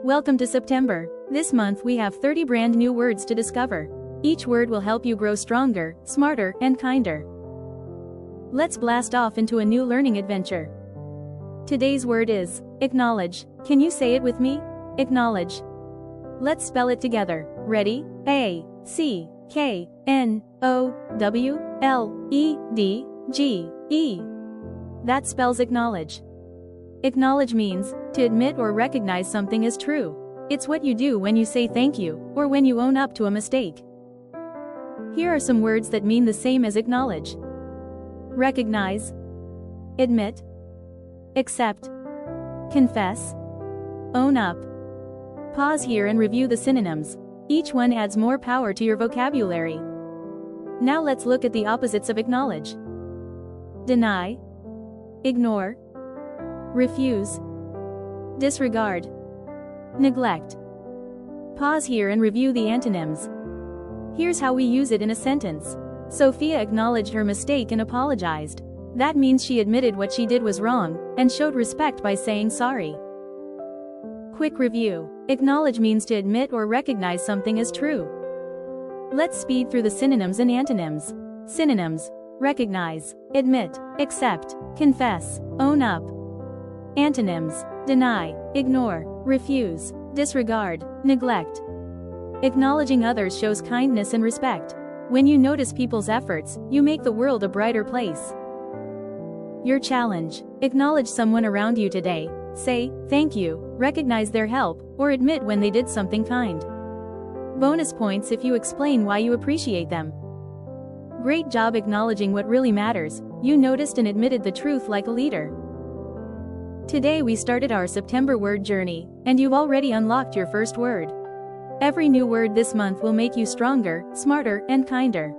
Welcome to September. This month we have 30 brand new words to discover. Each word will help you grow stronger, smarter, and kinder. Let's blast off into a new learning adventure. Today's word is acknowledge. Can you say it with me? Acknowledge. Let's spell it together. Ready? A-C-K-N-O-W-L-E-D-G-E. That spells acknowledge. Acknowledge means to admit or recognize something as true. It's what you do when you say thank you, or when you own up to a mistake. Here are some words that mean the same as acknowledge. Recognize, admit, accept, confess, own up. Pause here and review the synonyms. Each one adds more power to your vocabulary. Now let's look at the opposites of acknowledge. Deny, ignore, refuse, disregard, neglect. Pause here and review the antonyms. Here's how we use it in a sentence. Sofia acknowledged her mistake and apologized. That means she admitted what she did was wrong, and showed respect by saying sorry. Quick review. Acknowledge means to admit or recognize something as true. Let's speed through the synonyms and antonyms. Synonyms: recognize, admit, accept, confess, own up. Antonyms: deny, ignore, refuse, disregard, neglect. Acknowledging others shows kindness and respect. When you notice people's efforts, you make the world a brighter place. Your challenge: acknowledge someone around you today. Say, thank you, recognize their help, or admit when they did something kind. Bonus points if you explain why you appreciate them. Great job acknowledging what really matters. You noticed and admitted the truth like a leader. Today we started our September word journey, and you've already unlocked your first word. Every new word this month will make you stronger, smarter, and kinder.